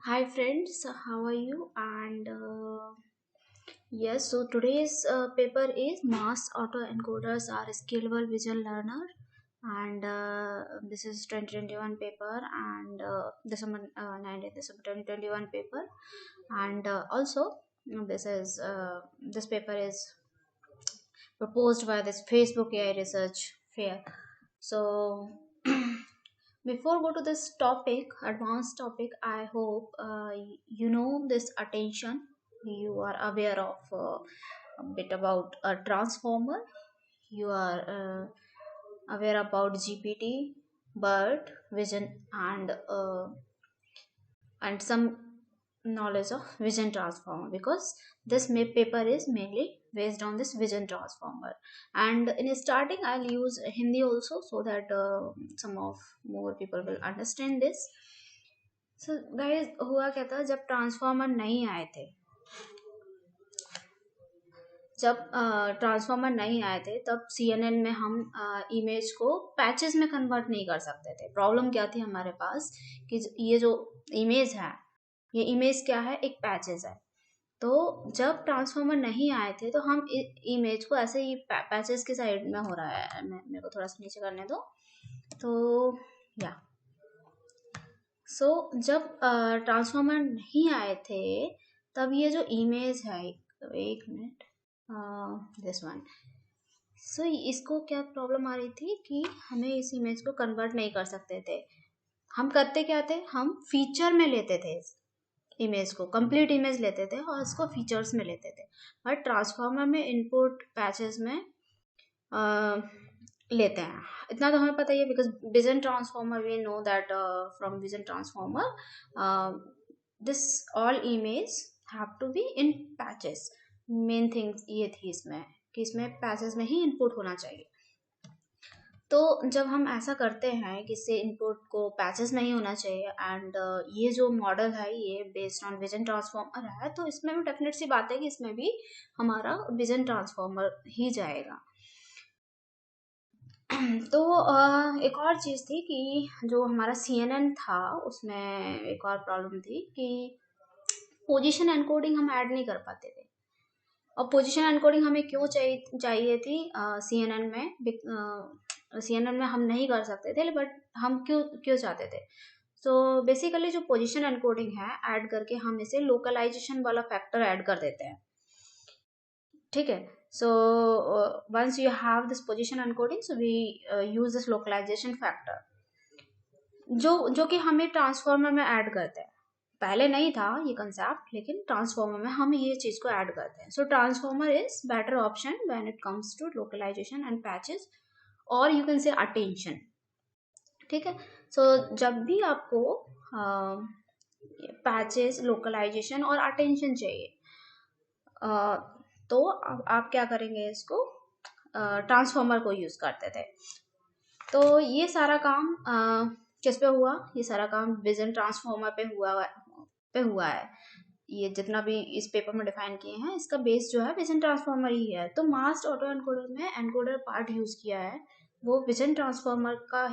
Hi friends, how are you? And yes, so today's paper is Mass Autoencoders are Scalable Vision Learner, and this is 2021 paper and December 19th December 2021 paper, and also this paper is proposed by this Facebook AI Research Fair. So before go to this topic, advanced topic, I hope you know this attention. You are aware of a bit about a transformer. You are aware about GPT, BERT, vision, and some knowledge of vision transformer, because this paper is mainly based on this vision transformer. And in starting I'll use Hindi also, so that some of more people will understand this. So guys, हुआ क्या था जब transformer नहीं आए थे, जब transformer नहीं आए थे तब CNN में हम इमेज को पैचेस में कन्वर्ट नहीं कर सकते थे। प्रॉब्लम क्या थी हमारे पास कि ये जो इमेज है, ये इमेज क्या है, एक पैचेस है। तो जब ट्रांसफार्मर नहीं आए थे तो हम इमेज को ऐसे ही पैचेस के साइड में हो रहा है, मेरे को थोड़ा सा नीचे करने दो। तो या जब ट्रांसफार्मर नहीं आए थे तब ये जो इमेज है, एक मिनट, दिस वन। इसको क्या प्रॉब्लम आ रही थी कि हमें इस इमेज को कन्वर्ट नहीं कर सकते थे। हम करते क्या थे, हम फीचर में लेते थे इमेज को, कंप्लीट इमेज लेते थे और इसको फीचर्स में लेते थे। बट ट्रांसफार्मर में इनपुट पैचेस में लेते हैं। इतना तो हमें पता ही है, because vision transformer we know that from vision transformer this all image have to be in patches. Main thing ये थी इसमें कि इसमें पैचेस में ही इनपुट होना चाहिए। तो जब हम ऐसा करते हैं कि इससे इनपुट को पैचेस नहीं होना चाहिए, एंड ये जो मॉडल है ये बेस्ड ऑन विजन ट्रांसफार्मर है, तो इसमें भी डेफिनेट सी बात है कि इसमें भी हमारा विजन ट्रांसफार्मर ही जाएगा। तो एक और चीज़ थी कि जो हमारा CNN था उसमें एक और प्रॉब्लम थी कि पोजीशन एनकोडिंग हम ऐड नहीं कर पाते थे। और पोजीशन एनकोडिंग हमें क्यों चाहिए थी CNN में, CNN में हम नहीं कर सकते थे, बट हम क्यों चाहते थे। सो बेसिकली जो पोजीशन एनकोडिंग है ऐड करके हम इसे लोकलाइजेशन वाला फैक्टर ऐड कर देते हैं, ठीक है। So once you have this position encoding, so we use this localization factor जो कि हमें ट्रांसफार्मर में ऐड करते हैं। पहले नहीं था ये कंसेप्ट, लेकिन ट्रांसफार्मर में हम ये चीज को ऐड करते हैं। So transformer is better option when it comes to localisation and patches, और यू कैन से अटेंशन, ठीक है। सो जब भी आपको पैचेस, लोकलाइजेशन और अटेंशन चाहिए, तो आप क्या करेंगे, इसको ट्रांसफार्मर को यूज करते थे। तो ये सारा काम किस पे हुआ, ये सारा काम विजन ट्रांसफार्मर पे हुआ है। ये जितना भी इस पेपर में डिफाइन किए हैं, इसका बेस जो है विजन ट्रांसफार्मर ही है। तो मास्क ऑटो एनकोडर में एनकोडर पार्ट यूज किया है वो विजन ट्रांसफार्मर का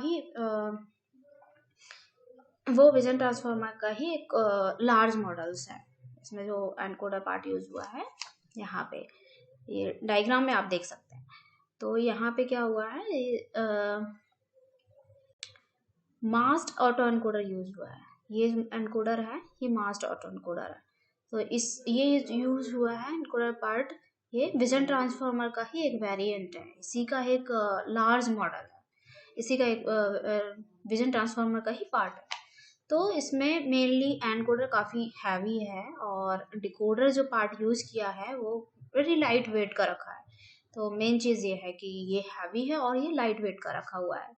ही एक लार्ज मॉडल्स है। इसमें जो एनकोडर पार्ट यूज हुआ है, यहाँ पे ये डायग्राम में आप देख सकते हैं। तो यहाँ पे क्या हुआ है, मास्क ऑटो एनकोडर यूज हुआ है। ये एनकोडर है, ये मास्क ऑटो एनकोडर है। तो ये यूज हुआ है एनकोडर पार्ट, ये विजन ट्रांसफार्मर का ही एक वेरिएंट है, इसी का एक लार्ज मॉडल है, इसी का एक विजन ट्रांसफार्मर का ही पार्ट है। तो इसमें मेनली एनकोडर काफ़ी हैवी है, और डिकोडर जो पार्ट यूज किया है वो वेरी लाइट वेट का रखा है। तो मेन चीज़ ये है कि ये हैवी है और ये लाइट वेट का रखा हुआ है।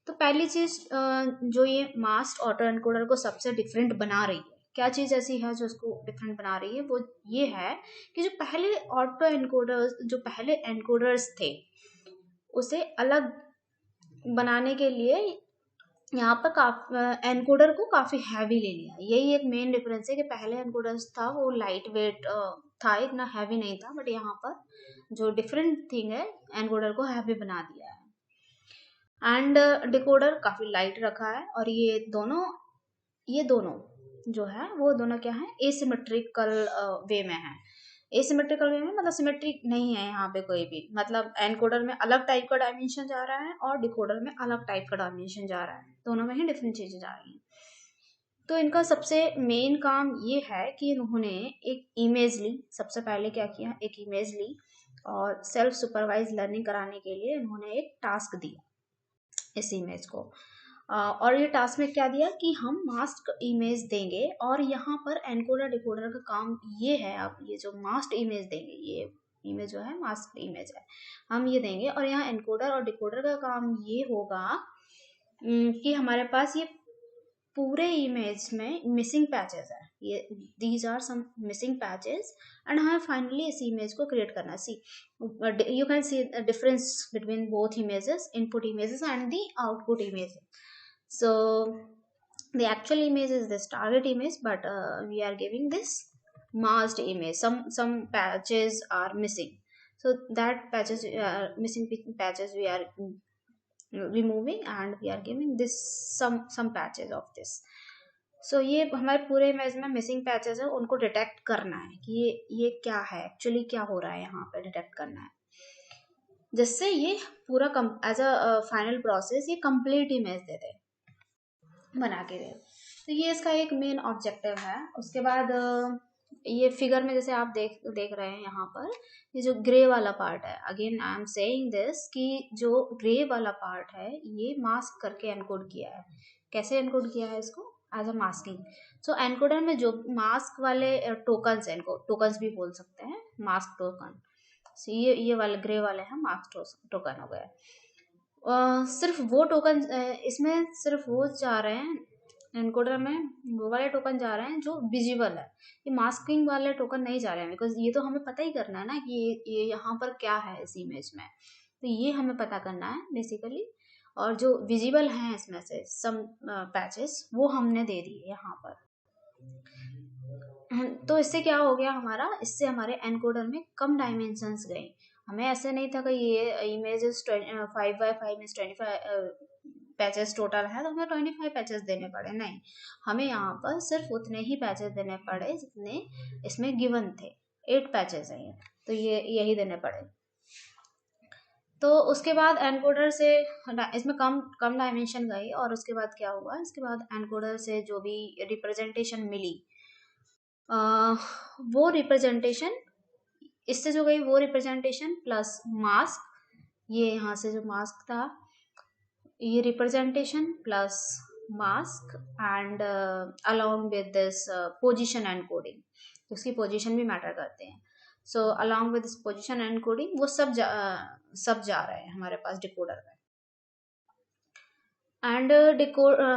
तो पहली चीज़ जो ये मास्क ऑटो एनकोडर को सबसे डिफरेंट बना रही है, क्या चीज़ ऐसी है जो उसको डिफरेंट बना रही है, वो ये है कि जो पहले ऑटो एनकोडर्स, जो पहले एनकोडर्स थे, उसे अलग बनाने के लिए यहाँ पर एनकोडर को काफ़ी हैवी ले लिया। यही एक मेन डिफरेंस है कि पहले एनकोडर था वो लाइट वेट था, इतना हैवी नहीं था, बट यहाँ पर जो डिफरेंट थिंग है, एनकोडर को हैवी बना दिया है। एंड डिकोडर काफ़ी लाइट रखा है, और ये दोनों जो है वो दोनों क्या है, एसिमेट्रिकल वे में है। एसिमेट्रिकल वे में मतलब सिमेट्रिक नहीं है यहाँ पे कोई भी, मतलब एनकोडर में अलग टाइप का डायमेंशन जा रहा है और डिकोडर में अलग टाइप का डायमेंशन जा रहा है, दोनों में ही डिफरेंट चीजें जा रही हैं। तो इनका सबसे मेन काम ये है कि इन्होंने एक इमेज ली, सबसे पहले क्या किया, एक इमेज ली और सेल्फ सुपरवाइज लर्निंग कराने के लिए इन्होंने एक टास्क दिया इस इमेज को। और ये टास्क में क्या दिया कि हम मास्क इमेज देंगे और यहाँ पर एनकोडर डिकोडर का काम ये है, आप ये जो मास्क इमेज देंगे, ये इमेज जो है मास्क इमेज है, हम ये देंगे और यहाँ एनकोडर और डिकोडर का काम ये होगा कि हमारे पास ये पूरे इमेज में मिसिंग पैचेस है, ये these are some missing patches and हमें फाइनली इस इमेज को क्रिएट करना। See you can see difference between both images, input images and the output image. So the actual image is this target image, but we are giving this masked image. Some patches are missing, so that patches missing patches we are removing and we are giving this some patches of this. So ये हमारे पूरे image में missing patches है, उनको detect करना है कि ये क्या है, एक्चुअली क्या हो रहा है, यहाँ पे डिटेक्ट करना है, जिससे ये पूरा एज अ फाइनल प्रोसेस ये कंप्लीट इमेज दे दे, बना के दे। तो ये इसका एक मेन ऑब्जेक्टिव है। उसके बाद ये फिगर में जैसे आप देख रहे हैं यहाँ पर, ये जो ग्रे वाला पार्ट है, again I am saying this कि जो ग्रे वाला पार्ट है ये मास्क करके एनकोड किया है। कैसे एनकोड किया है इसको, as a masking. So encoder में जो मास्क वाले टोकन्स हैं, इनको टोकन्स भी बोल सकते हैं, मास्क टोकन। सो ये वाले ग्रे वाले हैं मास्क टोकन हो गए। सिर्फ वो टोकन इसमें सिर्फ वो जा रहे हैं, एनकोडर में वो वाले टोकन जा रहे हैं जो विजिबल है, ये मास्किंग वाले टोकन नहीं जा रहे हैं, बिकॉज ये तो हमें पता ही करना है ना कि ये यहाँ पर क्या है इस इमेज में, तो ये हमें पता करना है बेसिकली। और जो विजिबल हैं इसमें से सम पैचेस वो हमने दे दिए यहाँ पर। तो इससे क्या हो गया हमारा, इससे हमारे एनकोडर में कम डायमेंशंस गए। हमें ऐसे नहीं था कि ये इमेजेस 5x5 में 25 पैचेस टोटल है तो हमें 25 पैचेस देने पड़े, नहीं, हमें यहाँ पर सिर्फ उतने ही पैचेस देने पड़े जितने इसमें गिवन थे। 8 पैचेस है ये, तो ये यही देने पड़े। तो उसके बाद एनकोडर से इसमें कम डायमेंशन गई और उसके बाद क्या हुआ, इसके बाद एनकोडर से जो भी रिप्रेजेंटेशन मिली वो रिप्रेजेंटेशन, इससे जो गई वो रिप्रेजेंटेशन प्लस मास्क, ये यहाँ से जो मास्क था ये representation plus mask and along with this position encoding, उसकी पोजीशन भी मैटर करते हैं। So along with this position encoding वो सब जा रहे हैं हमारे पास डिकोडर में। एंड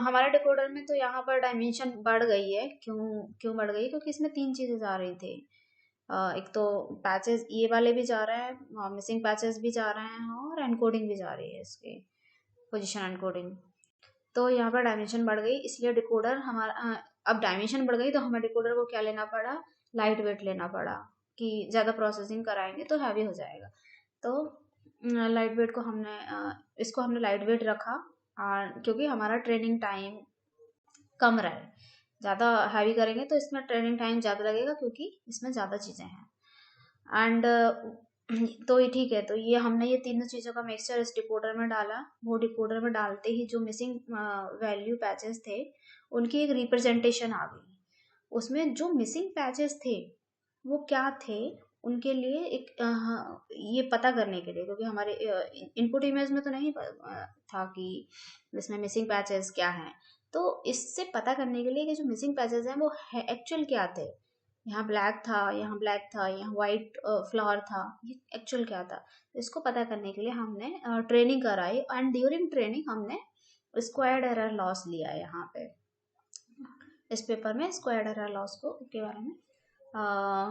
हमारे डिकोडर में तो यहाँ पर डायमेंशन बढ़ गई है। क्यों बढ़ गई, क्योंकि इसमें 3 चीजें जा रही थी। एक तो पैचेस ये वाले भी जा रहे हैं, मिसिंग पैचेस भी जा रहे हैं और एनकोडिंग भी जा रही है इसकी पोजीशन एनकोडिंग। तो यहाँ पर डायमेंशन बढ़ गई, इसलिए डिकोडर हमारा अब डायमेंशन बढ़ गई तो हमें डिकोडर को क्या लेना पड़ा, लाइट वेट लेना पड़ा, कि ज़्यादा प्रोसेसिंग कराएंगे तो हैवी हो जाएगा। तो लाइट वेट को इसको हमने लाइट वेट रखा क्योंकि हमारा ट्रेनिंग टाइम कम रहे। ज़्यादा हैवी करेंगे तो इसमें ट्रेनिंग टाइम ज़्यादा लगेगा क्योंकि इसमें ज़्यादा चीज़ें हैं। एंड तो ये ठीक है, तो ये हमने ये तीनों चीज़ों का मिक्सचर इस डिकोडर में डाला। वो डिकोडर में डालते ही जो मिसिंग वैल्यू पैचेस थे उनकी एक रिप्रेजेंटेशन आ गई। उसमें जो मिसिंग पैचेस थे वो क्या थे, उनके लिए एक ये पता करने के लिए, क्योंकि हमारे इनपुट इमेज में तो नहीं था कि इसमें मिसिंग पैचेस क्या हैं, तो इससे पता करने के लिए कि जो मिसिंग पैचेस हैं वो एक्चुअल क्या थे। यहाँ ब्लैक था, यहाँ ब्लैक था, यहाँ वाइट फ्लावर था, ये एक्चुअल क्या था। इसको पता करने के लिए हमने ट्रेनिंग कराई एंड ड्यूरिंग ट्रेनिंग हमने स्क्वायर्ड एरर लॉस लिया है। यहाँ पे इस पेपर में स्क्वायर्ड एरर लॉस के बारे में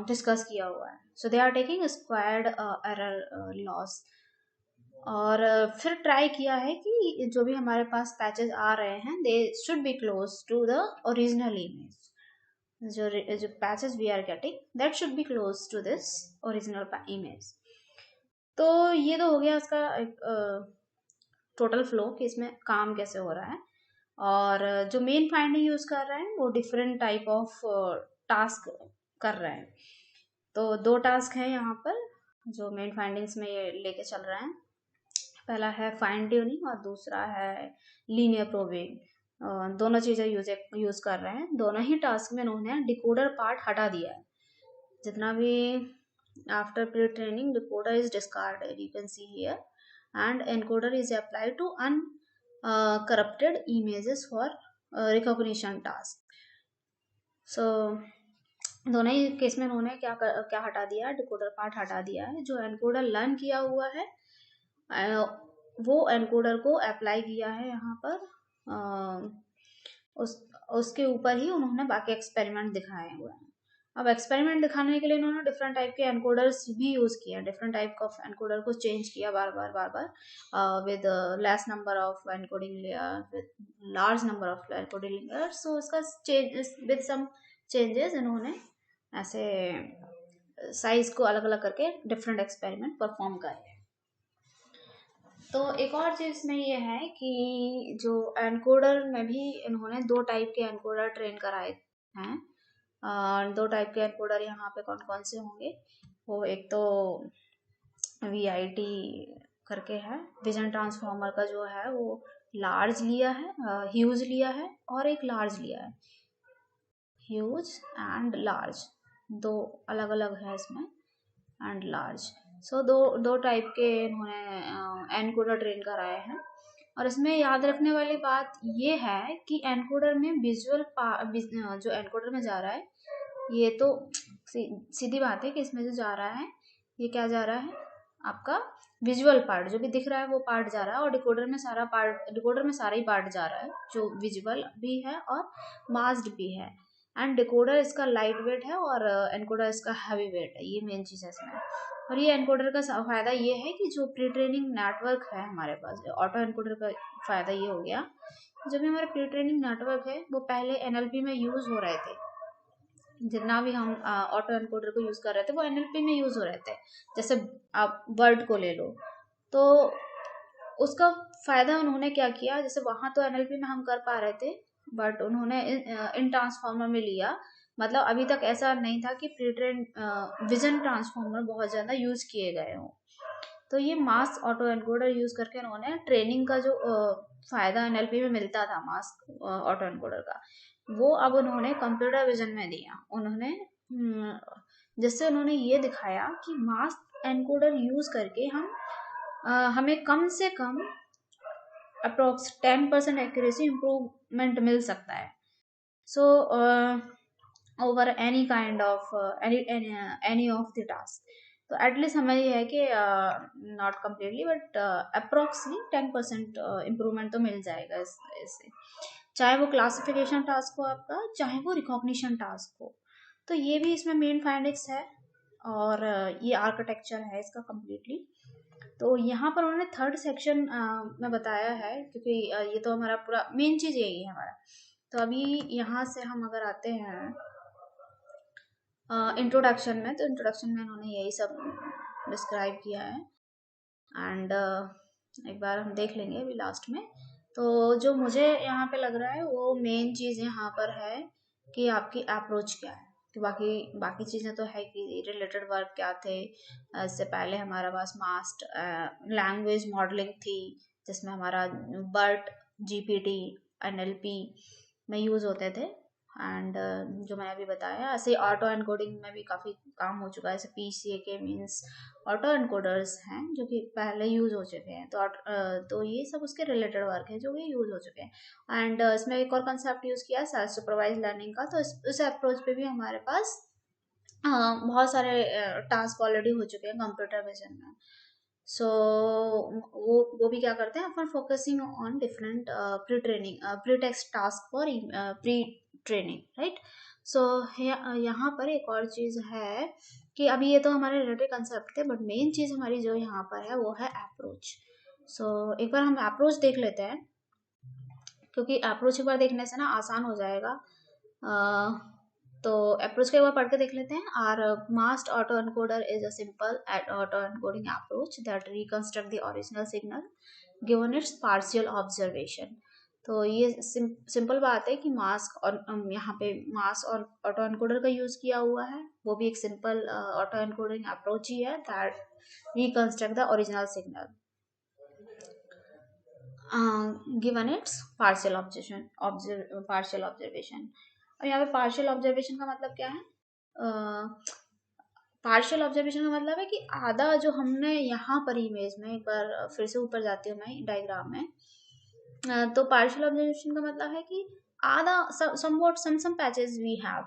डिस्कस किया हुआ है। So they are taking squared error loss. और फिर ट्राई किया है कि जो भी हमारे पास पैचेस आ रहे हैं they should be close to the original image. जो patches we are getting that should be close to this original image. तो ये तो हो गया उसका एक टोटल फ्लो कि इसमें काम कैसे हो रहा है। और जो मेन फाइंडिंग यूज कर रहे हैं वो डिफरेंट टाइप ऑफ टास्क कर रहे हैं। तो दो टास्क हैं यहाँ पर जो मेन फाइंडिंग्स में ये लेके चल रहे हैं। पहला है फाइन ट्यूनिंग और दूसरा है लीनियर प्रोबिंग। दोनों चीजें यूज कर रहे हैं। दोनों ही टास्क में उन्होंने डिकोडर पार्ट हटा दिया है। जितना भी after pre training decoder is discarded, you can see here, and encoder is applied to uncorrupted images for recognition task. So दोनों ही केस में उन्होंने क्या हटा दिया, डिकोडर पार्ट हटा दिया है। जो एनकोडर लर्न किया हुआ है वो एनकोडर को अप्लाई किया है यहाँ पर, उसके ऊपर ही उन्होंने बाकी एक्सपेरिमेंट दिखाए हुए हैं। अब एक्सपेरिमेंट दिखाने के लिए उन्होंने डिफरेंट टाइप के एनकोडर्स भी यूज किया, डिफरेंट टाइप ऑफ एनकोडर को चेंज किया बार बार with less number of encoding layer, with large number of encoding layer. So उसका विद सम चेंजेस इन्होंने ऐसे साइज को अलग अलग करके डिफरेंट एक्सपेरिमेंट परफॉर्म करे। तो एक और चीज में ये है कि जो एनकोडर में भी इन्होंने दो टाइप के एनकोडर ट्रेन कराए हैं। दो टाइप के एनकोडर यहाँ पे कौन कौन से होंगे, वो एक तो VIT करके है, विजन ट्रांसफॉर्मर का जो है वो लार्ज लिया है, ह्यूज लिया है, और एक लार्ज लिया है। ह्यूज एंड लार्ज दो अलग अलग है इसमें, एंड लार्ज। सो दो टाइप के इन्होंने एनकोडर ट्रेन कराए हैं। और इसमें याद रखने वाली बात ये है कि एनकोडर में विजुअल जो एनकोडर में जा रहा है, ये तो सीधी बात है कि इसमें जो जा रहा है ये क्या जा रहा है, आपका विजुअल पार्ट जो भी दिख रहा है वो पार्ट जा रहा है, और डिकोडर में सारा ही पार्ट जा रहा है जो विजुअल भी है और मास्क्ड भी है। एंड डिकोडर इसका लाइट वेट है और एनकोडर इसका हैवी वेट है, ये मेन चीज़ है इसमें। और ये एनकोडर का फायदा ये है कि जो प्री ट्रेनिंग नेटवर्क है हमारे पास, ऑटो एनकोडर का फायदा ये हो गया, जो भी हमारे प्री ट्रेनिंग नेटवर्क है वो पहले NLP में यूज हो रहे थे। जितना भी हम ऑटो एनकोडर को यूज कर रहे थे वो NLP में यूज हो रहे थे। जैसे आप वर्ड को ले लो, तो उसका फायदा उन्होंने क्या किया, जैसे वहां तो NLP में हम कर पा रहे थे, बट उन्होंने इन ट्रांसफॉर्मर में लिया। मतलब अभी तक ऐसा नहीं था कि प्री ट्रेन विजन ट्रांसफॉर्मर बहुत ज्यादा यूज किए गए हों। तो ये मास ऑटो एनकोडर यूज करके उन्होंने ट्रेनिंग का जो फायदा NLP में मिलता था मास ऑटो एनकोडर का, वो अब उन्होंने कंप्यूटर विजन में दिया। उन्होंने जिससे उन्होंने ये दिखाया कि मास एनकोडर यूज करके हमें कम से कम अप्रोक्स 10% एक्यूरेसी इम्प्रूवमेंट मिल सकता है। So over any kind of any of the task. तो एटलीस्ट हमें ये है कि not completely but approximately 10% improvement तो मिल जाएगा इससे, चाहे वो क्लासिफिकेशन टास्क हो आपका, चाहे वो रिकॉग्निशन टास्क हो। तो ये भी इसमें मेन फाइंडिंग्स है, और ये आर्किटेक्चर है इसका कम्प्लीटली। तो यहाँ पर उन्होंने थर्ड सेक्शन में बताया है, क्योंकि ये तो हमारा पूरा मेन चीज़ यही है हमारा। तो अभी यहाँ से हम अगर आते हैं इंट्रोडक्शन में, तो इंट्रोडक्शन में उन्होंने यही सब डिस्क्राइब किया है। एंड एक बार हम देख लेंगे अभी लास्ट में। तो जो मुझे यहाँ पे लग रहा है वो मेन चीज़ यहाँ पर है कि आपकी अप्रोच क्या है। कि बाकी चीज़ें तो है कि रिलेटेड वर्क क्या थे। इससे पहले हमारे पास मास्ट लैंग्वेज मॉडलिंग थी, जिसमें हमारा BERT, GPT, NLP में यूज़ होते थे। एंड जो मैंने अभी बताया, ऐसे ऑटो एनकोडिंग में भी काफ़ी काम हो चुका है। जैसे PCA मीन्स ऑटो एनकोडर्स हैं जो कि पहले यूज हो चुके हैं। तो ये सब उसके रिलेटेड वर्क है जो कि यूज हो चुके हैं। एंड इसमें एक और कंसेप्ट यूज किया सेल्फ सुपरवाइज लर्निंग का। तो इस अप्रोच पे भी हमारे पास बहुत सारे टास्क ऑलरेडी हो चुके हैं कंप्यूटर विजन में। सो वो भी क्या करते हैं, अपन focusing on different pretext task for pre training, right. So यहाँ पर एक और चीज़ है कि अभी ये तो हमारे रिलेटेड कंसेप्ट थे, बट मेन चीज़ हमारी जो यहाँ पर है वो है अप्रोच। सो एक बार हम अप्रोच देख लेते हैं, क्योंकि अप्रोच एक बार देखने से ना आसान हो जाएगा। तो अप्रोच को एक बार पढ़ के देख लेते हैं। Are masked auto encoder is a simple auto encoding approach that reconstruct the original signal given its partial observation. तो ये सिंपल बात है कि मास्क और यहाँ पे मास्क और ऑटो एनकोडर का यूज किया हुआ है, वो भी एक सिंपल ऑटो एनकोडिंग अप्रोच ही है that reconstruct the original signal given its partial observation. और यहाँ पे पार्शियल ऑब्जर्वेशन का मतलब क्या है? पार्शियल ऑब्जर्वेशन का मतलब है कि आधा जो हमने यहाँ पर इमेज में, एक बार फिर से ऊपर जाती हूँ मैं डायग्राम में, तो पार्शियल ऑब्जर्वेशन का मतलब है कि आधा some patches we have,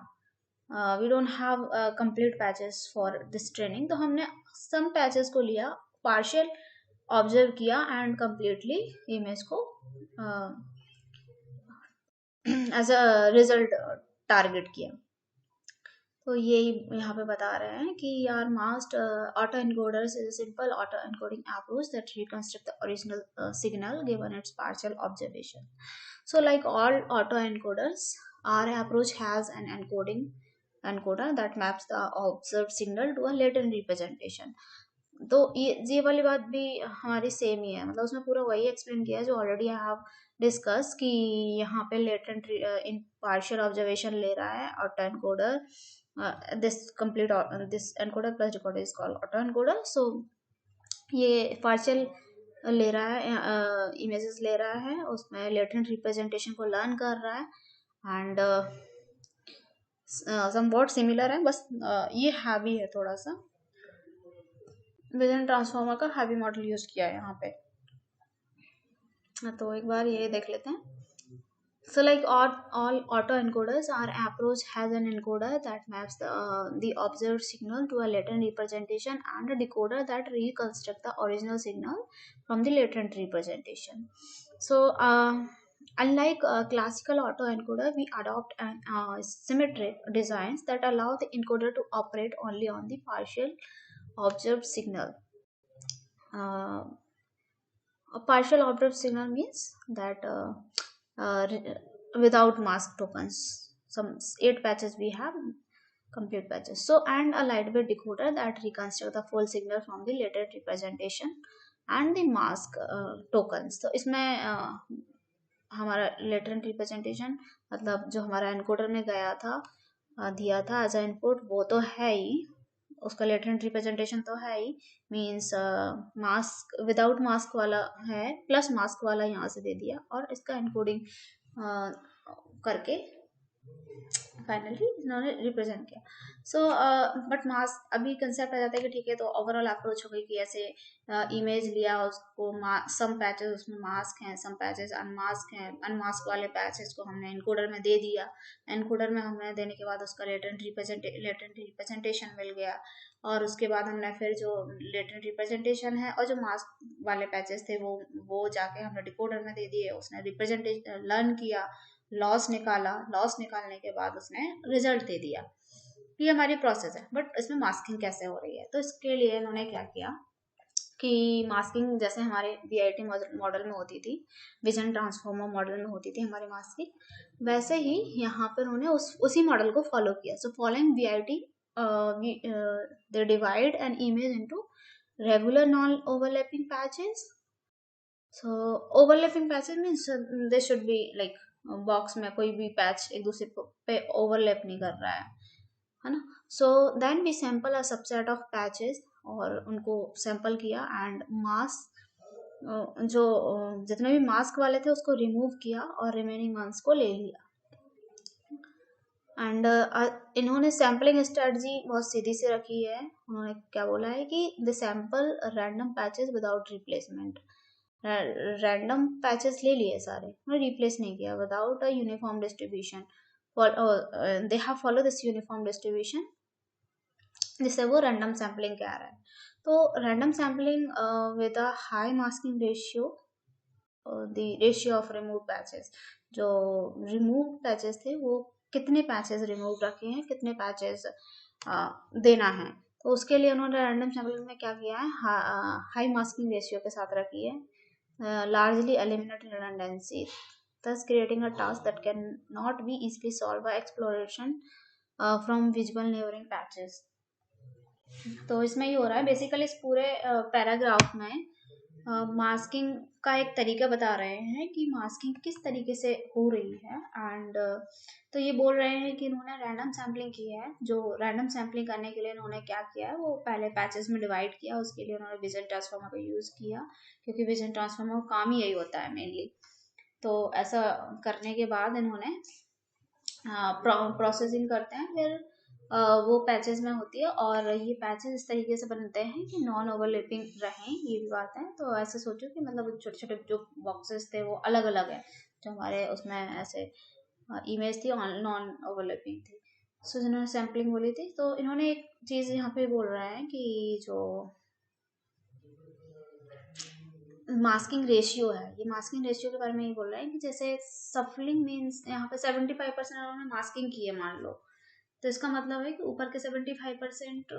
we don't have complete patches for this training, तो हमने some patches को लिया, पार्शियल ऑब्जर्व किया एंड कम्प्लीटली इमेज को एज अ रिजल्ट टारगेट किया। तो यही यहाँ पे बता रहे हैं कि यार mask auto encoders is a simple auto encoding approach that reconstruct the original signal given its partial observation. So like all autoencoders, our approach has an encoder that maps the observed signal to a latent representation. तो ये वाली बात भी हमारी same ही है, मतलब उसमें पूरा वही एक्सप्लेन किया है जो ऑलरेडी आई हैव डिस्कस कि यहाँ पे लेटेंट इन पार्शियल ऑब्जर्वेशन ले रहा है auto encoder, this encoder plus decoder is called auto encoder. So ये पार्शियल ले रहा है, इमेजेस ले रहा है, उसमें लेटेंट रिप्रेजेंटेशन को लर्न कर रहा है एंड समवॉट सिमिलर है, बस ये हैवी है थोड़ा सा, विजन ट्रांसफॉर्मर का हैवी मॉडल यूज किया है यहाँ पे। तो एक बार ये देख लेते हैं। So like all autoencoders, our approach has an encoder that maps the observed signal to a latent representation and a decoder that reconstructs the original signal from the latent representation. So unlike classical autoencoder, we adopt an symmetric designs that allow the encoder to operate only on the partial observed signal. A partial observed signal means that without mask tokens, some 8 patches we have, complete patches. So and a lightweight decoder that reconstruct the full signal from the latent representation and the mask tokens. तो इसमें हमारा latent representation मतलब जो हमारा encoder में गया था, दिया था एज अ इनपुट, वो तो है ही, उसका लेटेंट रिप्रेजेंटेशन तो है ही, मीन्स मास्क विदाउट मास्क वाला है, प्लस मास्क वाला यहाँ से दे दिया और इसका एनकोडिंग करके फाइनली इन्होंने रिप्रेजेंट किया। सो बट मास्क अभी कंसेप्ट आ जाता है कि ठीक है, तो ओवरऑल अप्रोच हो गई कि ऐसे इमेज लिया, उसको सम पैचेस उसमें मास्क हैं, सम पैचेस अनमास्क हैं, अनमास्क वाले पैचेस को हमने एनकोडर में दे दिया, एनकोडर में हमने देने के बाद उसका लेटेंट रिप्रेजेंटेशन मिल गया, और उसके बाद हमने फिर जो लेटेंट रिप्रेजेंटेशन है और जो मास्क वाले पैचेस थे वो जाके हमने डिकोडर में दे दिए, उसने रिप्रेजेंटेशन लर्न किया, लॉस निकाला, लॉस निकालने के बाद उसने रिजल्ट दे दिया। ये हमारी प्रोसेस है, बट इसमें मास्किंग कैसे हो रही है? तो इसके लिए इन्होंने क्या किया कि मास्किंग जैसे हमारे VIT मॉडल में होती थी, विजन ट्रांसफॉर्मर मॉडल में होती थी हमारी मास्किंग, वैसे ही यहाँ पर उन्होंने उसी मॉडल को फॉलो किया। So following VIT they divide an image into regular non-overlapping patches. So overlapping patches means they should be like box में कोई भी पैच एक दूसरे पे ओवरलैप नहीं कर रहा है ना। So then we sample a subset of patches और उनको सैंपल किया एंड मास्क जो जितने भी मास्क वाले थे उसको रिमूव किया और रिमेनिंग वंस को ले लिया। एंड इन्होंने सैम्पलिंग स्ट्रेटजी बहुत सीधी से रखी है। उन्होंने क्या बोला है कि the sample random patches without replacement, random patches ले लिए सारे, उन्होंने रिप्लेस नहीं किया, without a uniform distribution, they have follow this uniform distribution, जिससे वो रैंडम सैम्पलिंग कह रहा है। तो random sampling with a high masking ratio, the ratio of remove patches, जो रिमूव पैचेस थे वो कितने पैचेस रिमूव रखे हैं, कितने पैचेस देना है, तो उसके लिए उन्होंने रैंडम सैम्पलिंग में क्या किया है, हाई मास्किंग रेशियो के साथ रखी है, largely eliminating redundancy, thus creating a task that can not be easily solved by exploration from visible neighboring patches. तो इसमें ये हो रहा है बेसिकली, इस पूरे पैराग्राफ में मास्किंग का एक तरीका बता रहे हैं कि मास्किंग किस तरीके से हो रही है। एंड तो ये बोल रहे हैं कि इन्होंने रैंडम सैम्पलिंग की है। जो रैंडम सैम्पलिंग करने के लिए इन्होंने क्या किया है, वो पहले पैचेस में डिवाइड किया, उसके लिए उन्होंने विजन ट्रांसफार्मर का यूज़ किया, क्योंकि विजन ट्रांसफार्मर का काम ही यही होता है मेनली। तो ऐसा करने के बाद इन्होंने प्रोसेसिंग करते हैं, फिर वो पैचेस में होती है, और ये पैचेस इस तरीके से बनते हैं कि नॉन ओवरलैपिंग रहें, ये भी बात है। तो ऐसे सोचो कि मतलब छोटे छोटे जो बॉक्सेस थे वो अलग अलग है, जो हमारे उसमें ऐसे इमेज थी नॉन ओवरलैपिंग थी। सो जिन्होंने सैम्पलिंग बोली थी, तो इन्होंने एक चीज़ यहाँ पे बोल रहा है कि जो मास्किंग रेशियो है, ये मास्किंग रेशियो के बारे में ये बोल रहा है कि जैसे सफलिंग मीन्स यहाँ पे 75% उन्होंने मास्किंग की है मान लो, तो इसका मतलब है कि ऊपर के 75%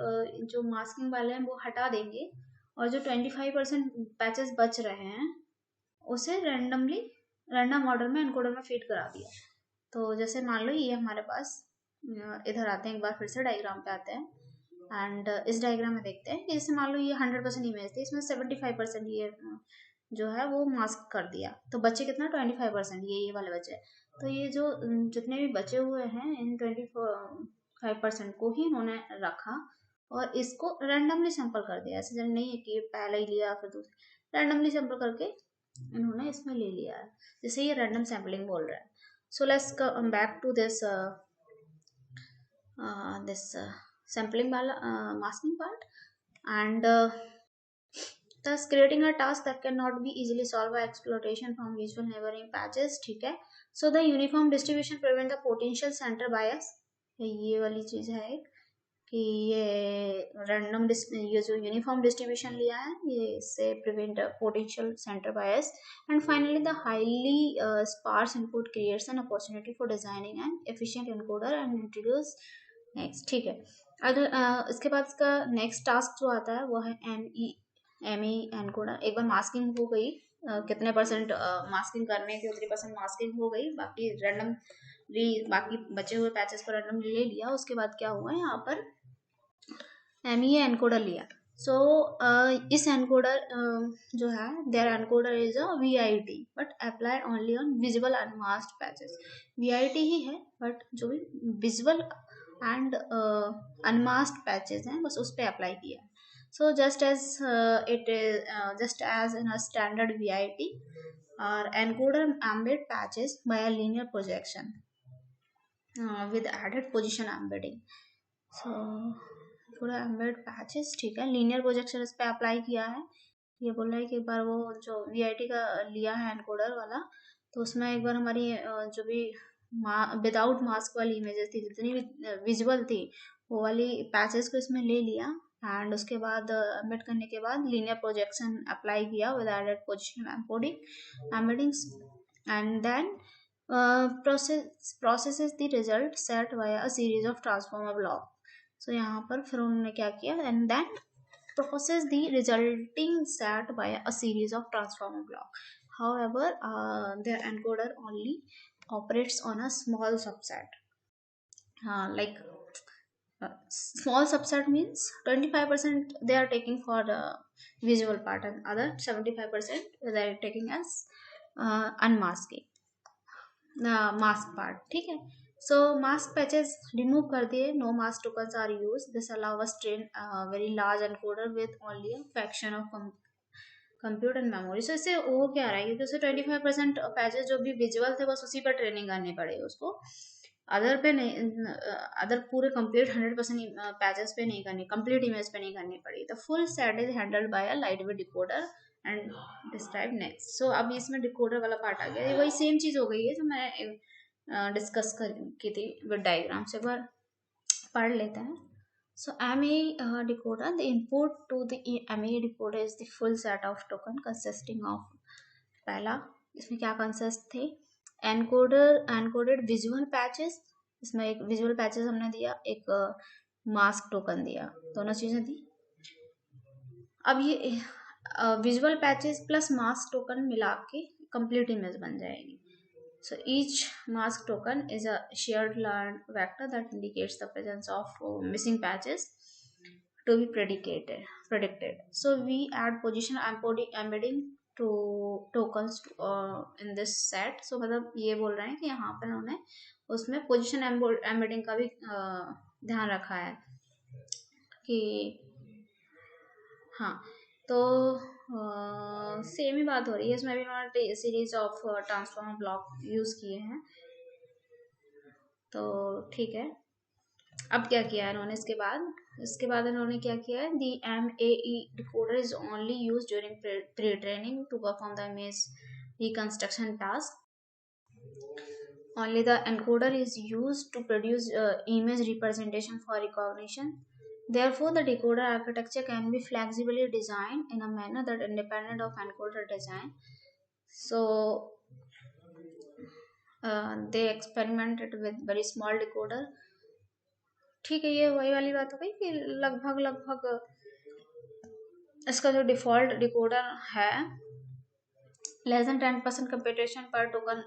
जो मास्किंग वाले हैं वो हटा देंगे, और जो 25% पैचेस बच रहे हैं उसे रैंडम ऑर्डर में एनकोडर में फीड करा दिया। तो जैसे मान लो ये हमारे पास इधर आते हैं, एक बार फिर से डायग्राम पे आते हैं, एंड इस डायग्राम में देखते हैं कि जैसे मान लो ये 100% इमेज थी, इसमें 75% ये जो है वो मास्क कर दिया, तो बचे कितना 25%, ये वाले बचे। तो ये जो जितने भी बचे हुए हैं इन 25% को ही इन्होंने रखा और इसको रैंडमली सैंपल कर दिया। ऐसे जब नहीं है कि पहले ही लिया फिर दूसरे, रैंडमली सैंपल करके इन्होंने इसमें ले लिया है, जिसे ये रैंडम सैम्पलिंग बोल रहा है। So let's come back to this sampling वाला masking part, and thus creating a task that cannot be easily solved by exploitation from visual neighboring patches। ठीक है, so the uniform distribution prevent the potential center bias, ये वाली चीज है एक कि ये रैंडम ये जो यूनिफॉर्म डिस्ट्रीब्यूशन लिया है ये इससे prevent potential centre bias. And finally the highly sparse input creates an opportunity for designing an efficient encoder and introduce next. ठीक है, अगर इसके बाद इसका नेक्स्ट टास्क जो आता है वो है एम ई एनकोडर। एक बार मास्किंग हो गई, कितने परसेंट मास्किंग करने की, उतनी परसेंट मास्किंग हो गई, बाकी रैंडम बाकी बचे हुए पैचेस को रैंडम ले लिया। उसके बाद क्या हुआ यहाँ पर एमई एनकोडर लिया। सो इस एनकोडर जो है their encoder is a ViT but applied only on visible unmasked patches. ViT ही है बट जो भी विजुअल एंड अनमास्क्ड पैचेस हैं बस उस पर अप्लाई किया। So just as it is just as in a standard ViT और encoder embed patches by a linear projection with added position embedding। so पूरा एम्बेड पैचेस, ठीक है, लीनियर प्रोजेक्शन इस पे अप्लाई किया है। ये बोल रहा है कि एक बार वो जो वीआईटी का लिया है एनकोडर वाला, तो उसमें एक बार हमारी जो भी विदाउट मास्क वाली इमेजेस थी, जितनी भी विजुअल थी, वो वाली पैचेस को इसमें ले लिया, एंड उसके बाद एम्बेड करने के बाद लीनियर प्रोजेक्शन अप्लाई किया with added position embeddings, and then processes the result set via a series of transformer block। so यहाँ पर फिर उन्होंने क्या किया, and then process the resulting set via a series of transformer block। however their encoder only operates on a small subset, like small subset means 25% they are taking for the visual part and other 75% they are taking as unmasking mask part. ठीक है, so mask patches remove कर दिए, no mask tokens are use, this allow us train very large encoder with only a fraction of compute and memory. So इससे वो क्या रहा है, क्योंकि उससे 25% पैचेस जो भी विजुअल थे बस उसी पर ट्रेनिंग करनी पड़ी उसको, अदर पे नहीं, अदर पूरे कंप्लीट 100% पैचेस पे नहीं करनी, कंप्लीट इमेज पे नहीं करनी पड़ी। The full set is handled by a light weight decoder and describe next. So अब इसमें डिकोडर वाला पार्ट आ गया, ये वही सेम चीज हो गई है जो मैं डिस्कस की थी विद डायग्राम से, बार पढ़ लेते हैं। सो MA decoder, the input to the MA decoder is the full set of token consisting of, पहला इसमें क्या कंसिस्ट थे, एनकोडेड विजुअल पैचेस, इसमें एक विजुअल पैचेस हमने दिया, एक मास्क टोकन दिया, दोनों चीजें दी। अब ये visual patches plus mask token मिला के कंप्लीट इमेज बन जाएगी। So each mask token is a shared learned vector that indicates the presence of missing patches to be predicted. So we add position embedding to tokens in this set. So मतलब ये बोल रहे हैं कि यहाँ पर उन्होंने उसमें पोजिशन एम्बेडिंग का भी ध्यान रखा है कि हाँ, तो सेम ही बात हो रही है इसमें भी उन्होंने series of transformer block use किए हैं। तो ठीक है, अब क्या किया है इन्होंने इसके बाद इन्होंने क्या किया है, the MAE decoder is only use during pre training to perform the image reconstruction task. Only the encoder is used to produce image representation for recognition. Therefore, the decoder architecture can be flexibly designed in a manner that independent of encoder design. So, they experimented with very small decoder. ठीक है, ये वही वाली बात हो गई कि लगभग इसका जो डिफॉल्ट डिकोडर है लेस देन 10% कंप्यूटेशन पर टोकन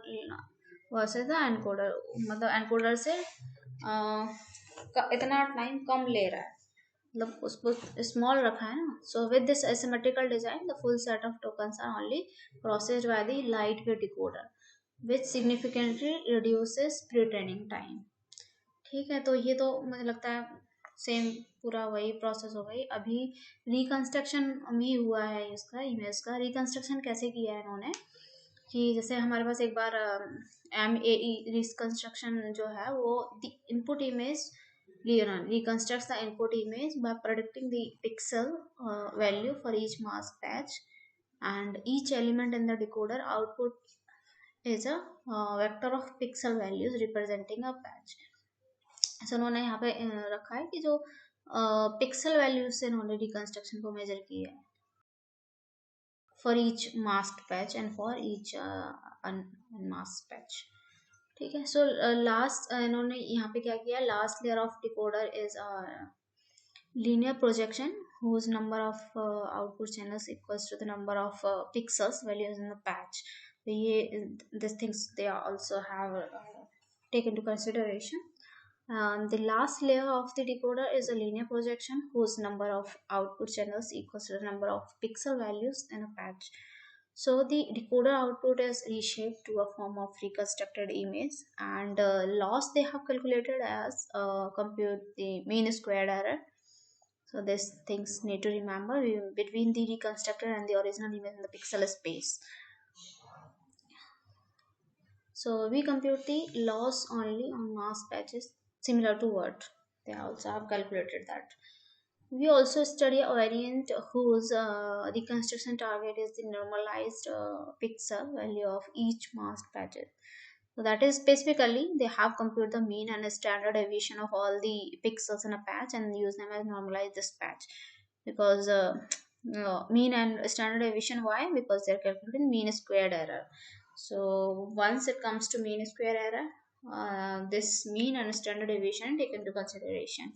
वर्सेस द एनकोडर, मतलब एनकोडर से इतना टाइम कम ले रहा है, मतलब उसको स्मॉल रखा है ना. So with this asymmetrical design the full set of tokens are only processed by the light wait decoder which significantly reduces pre training time. ठीक है, तो ये तो मुझे लगता है सेम पूरा वही प्रोसेस हो गई. अभी रिकंस्ट्रक्शन भी हुआ है इसका इमेज का. रिकंस्ट्रक्शन कैसे किया है इन्होंने कि जैसे हमारे पास एक बार MAE रिकंस्ट्रक्शन जो है वो the input image reconstructs the input image by predicting the pixel value for each mask patch, and each element in the decoder output is a vector of pixel values representing a patch. So उन्होंने यहाँ पे रखा है कि जो pixel values से इन्होंने reconstruction को मेजर किया है for each mask patch and for each unmask patch. ठीक है, सो लास्ट इन्होंने यहाँ पे क्या किया, last layer of decoder is linear projection whose number of output channels equals to the number of pixels values in the patch. So these things they also have taken into consideration. The last layer of the decoder is a linear projection whose number of output channels equals to the number of pixel values in a patch. So the decoder output is reshaped to a form of reconstructed image, and loss they have calculated as compute the mean squared error. So these things need to remember between the reconstructed and the original image in the pixel space. So we compute the loss only on mask patches, similar to what they also have calculated that. We also study a variant whose reconstruction target is the normalized pixel value of each mask patches. So that is specifically they have computed the mean and standard deviation of all the pixels in a patch and use them as normalize this patch, because mean and standard deviation, why? Because they are calculating mean squared error. So once it comes to mean square error, this mean and standard deviation taken into consideration.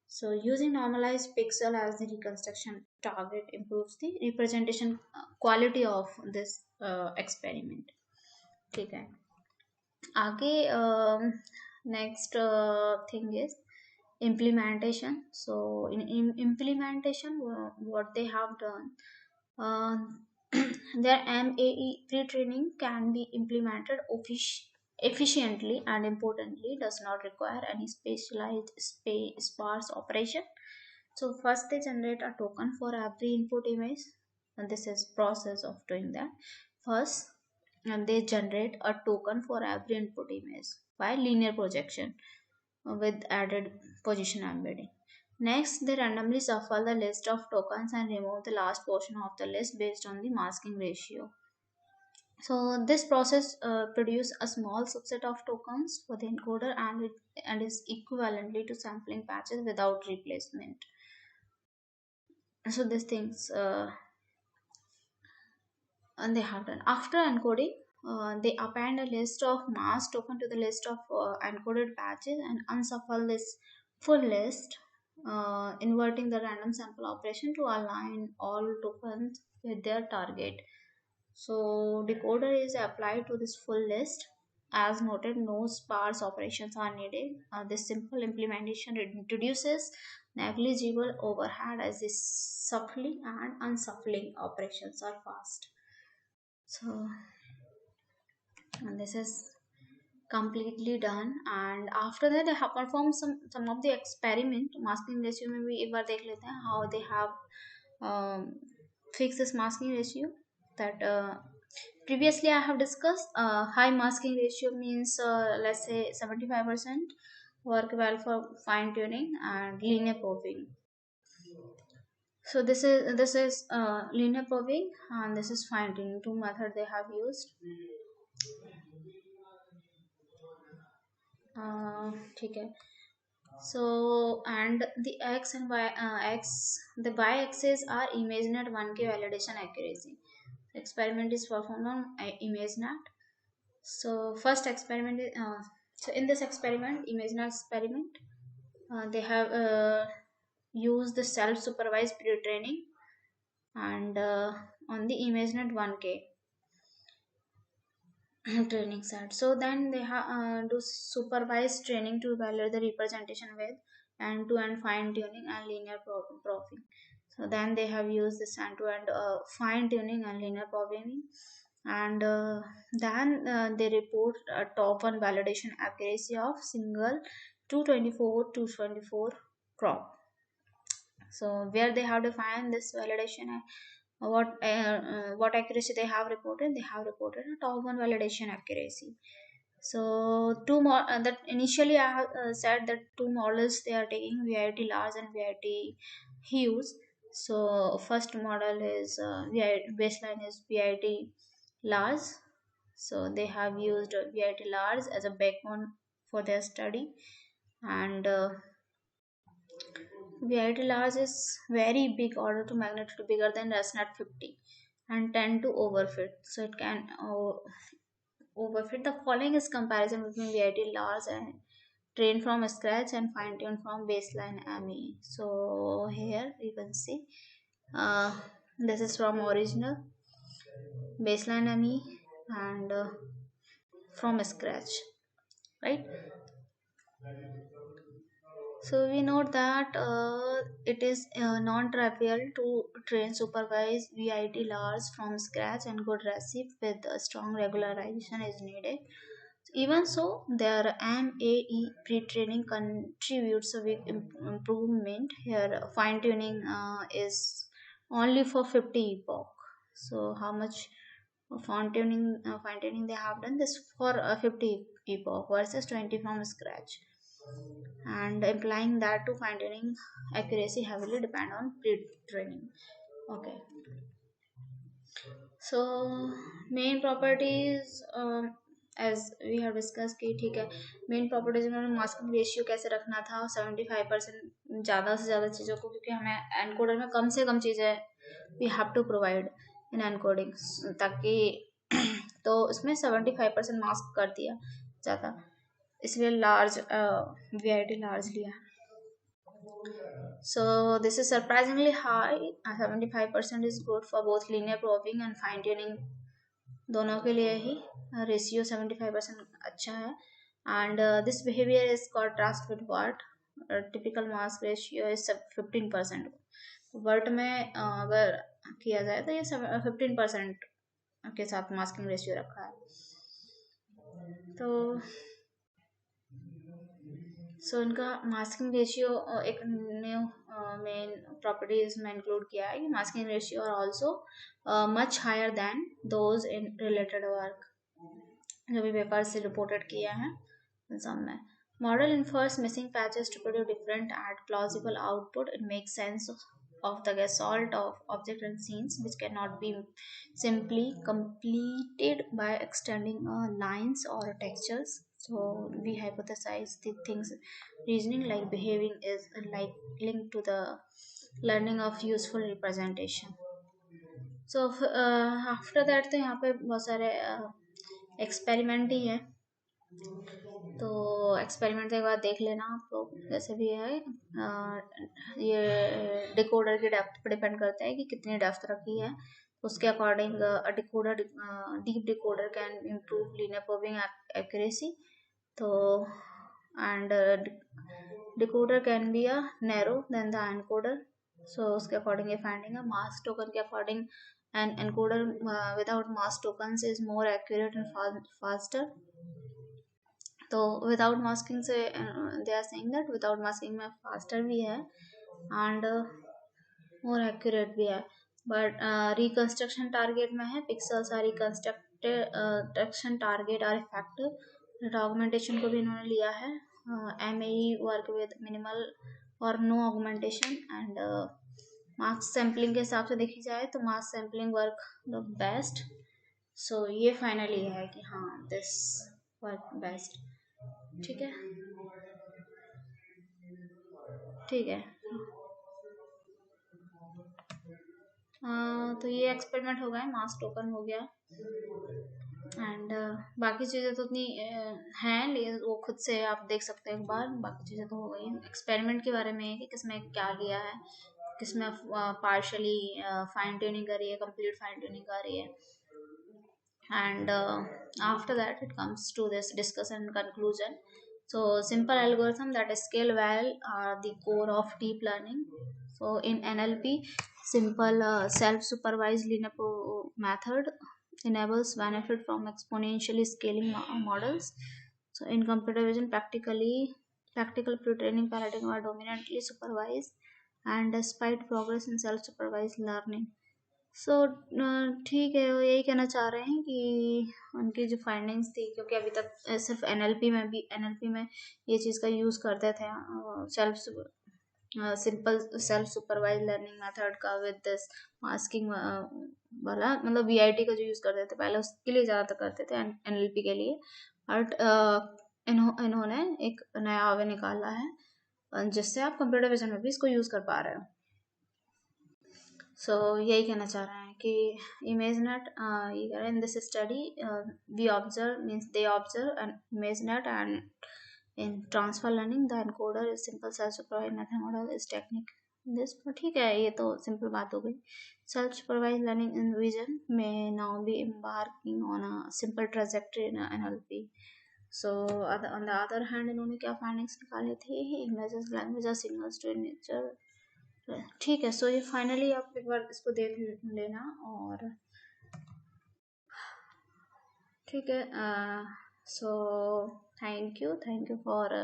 So using normalized pixel as the reconstruction target improves the representation quality of this experiment. ठीक है, आगे next thing is implementation. So in implementation, what they have done, their MAE pre-training can be implemented efficiently and importantly does not require any specialized sparse operation. So first they generate a token for every input image, and this is process of doing that. First, and they generate a token for every input image by linear projection with added position embedding. Next, they randomly shuffle the list of tokens and remove the last portion of the list based on the masking ratio. So this process produces a small subset of tokens for the encoder and is equivalently to sampling patches without replacement. So these things and they have done. After encoding, they append a list of mask token to the list of encoded patches and unshuffle this full list, inverting the random sample operation to align all tokens with their target. So decoder is applied to this full list as noted, no sparse operations are needed. This simple implementation introduces negligible overhead as the shuffling and unshuffling operations are fast. So, and this is completely done, and after that they have performed some of the experiment. Masking ratio में भी एक बार देख लेते हैं how they have fixed this masking ratio. That previously I have discussed. High masking ratio means let's say 75% work well for fine tuning and linear probing. So this is linear probing and this is fine tuning. Two method they have used. ठीक है. So and the x and y the y axis are ImageNet 1K validation accuracy. Experiment is performed on ImageNet. So first experiment is so in this experiment, ImageNet experiment, they have used the self-supervised pre-training and on the ImageNet 1K training set. So then they do supervised training to evaluate the representation with end-to-end fine tuning and linear probing. So then they have used this end-to-end fine tuning and linear probing, and then they report a top one validation accuracy of single 224 crop. So where they have defined this validation, what accuracy they have reported? They have reported a top one validation accuracy. So two more that initially I have said that two models they are taking, VIT large and VIT huge. So first model is baseline is VIT large. So they have used VIT large as a backbone for their study, and VIT large is very big, order to magnitude bigger than ResNet 50 and tend to overfit. So it can overfit. The following is comparison between VIT large and train from scratch and fine tune from baseline ME. So here you can see this is from original baseline ME and from scratch, right? So we note that it is non-trivial to train supervised VIT large from scratch, and good recipe with a strong regularization is needed. Even so, their MAE pre-training contributes a big improvement. Here, fine-tuning is only for 50 epoch. So how much fine-tuning they have done? This for 50 epoch versus 20 from scratch, and implying that to fine-tuning accuracy heavily depend on pre-training. Okay, so main properties as we have discussed कि ठीक है, main properties में masking ratio कैसे रखना था 75%, ज़्यादा से ज़्यादा चीज़ों को, क्योंकि हमें एनकोडर में कम से कम चीज़ें we have to provide in encoding, ताकि तो उसमें 75% मास्क कर दिया ज़्यादा, इसलिए लार्ज VIT लार्ज लिया. So this is surprisingly high. 75% is good for both linear probing and fine tuning. दोनों के लिए ही रेशियो 75% अच्छा है. And this behavior is contrast with what typical mask ratio is 15%. वर्ट में अगर किया जाए तो ये 15% के साथ मास्किंग रेशियो रखा है. तो सो इनका मास्किंग रेशियो एक न्यू मेन प्रॉपर्टीज में इंक्लूड किया है कि masking ratio are also much higher than those in related work जो भी पेपर से रिपोर्टेड किया है सब में. Model infers missing patches to produce different and plausible output. It makes sense of the assault of objects and scenes which cannot be simply completed by extending lines or textures. So we hypothesize the things reasoning like behaving is like linked to the learning of useful representation. So after that तो यहाँ पे बहुत सारे experiment ही है, तो experiment एक बार देख लेना आप लोग. जैसे भी है ये डिकोडर की डेप्थ पर डिपेंड करता है कि कितनी डेप्थ रखी है. उसके according decoder deep decoder can improve linear probing accuracy. तो and decoder can be a narrow then the encoder. So उसके अकॉर्डिंग ये फाइंडिंग है. मास्क टोकन के according an encoder without mask tokens is more accurate and faster. तो without masking से they are saying that without masking में faster भी है and more accurate भी है. बट रिकंस्ट्रक्शन टारगेट में है pixels are reconstruction target are effective. Augmentation को भी इन्होंने लिया है. MAE वर्क विद मिनिमल और no augmentation. And mask sampling के हिसाब से देखी जाए तो mask sampling work the best. So ये फाइनली है कि हाँ दिस वर्क बेस्ट. ठीक है, ठीक है. तो ये एक्सपेरिमेंट हो गया, मास टोकन हो गया एंड बाकी चीज़ें तो उतनी हैं, लेकिन वो खुद से आप देख सकते हैं एक बार. बाकी चीज़ें तो हो गई. एक्सपेरिमेंट के बारे में है कि किसमें क्या लिया है, किसमें पार्शली फाइन ट्यूनिंग करी है, कंप्लीट फाइन ट्यूनिंग करी है. And after that it comes to this discussion and conclusion. So simple algorithm that scale well are the core of deep learning. So in NLP, simple self-supervised linear method enables benefit from exponentially scaling models. So in computer vision, practical pre-training paradigm are dominantly supervised, and despite progress in self-supervised learning. सो ठीक है, वो यही कहना चाह रहे हैं कि उनकी जो फाइंडिंग्स थी, क्योंकि अभी तक सिर्फ एनएलपी में ये चीज़ का यूज़ करते थे, simple self supervise learning method का विद दिस मास्किंग वाला, मतलब VIT का जो यूज़ करते थे पहले, उसके लिए ज़्यादातर करते थे NLP के लिए. बट इन्होंने एक नया वे निकाला है जिससे आप कंप्यूटर विजन में भी इसको यूज़ कर पा रहे हो. सो यही कहना चाह रहे हैं कि ImageNet, ये कह रहे हैं, in this study we observe means they observe and ImageNet and in transfer learning the encoder is simple self supervise method model is technique this. ठीक है, ये तो सिंपल बात हो गई. Self supervise learning in vision में now be embarking on a simple trajectory in NLP. So on the other hand इन्होंने क्या फाइंडिंग्स निकाले थे, इमेजेस लैंग्वेज और सिग्नल्स टू नेचर. ठीक है. सो ये फाइनली आप एक बार इसको देख लेना और ठीक है. So thank you for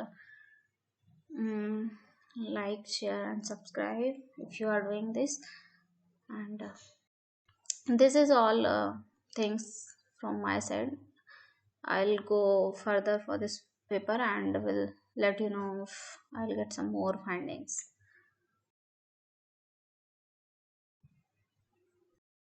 like, share and subscribe if you are doing this. And this is all things from my side. I'll go further for this paper and will let you know if I'll get some more findings.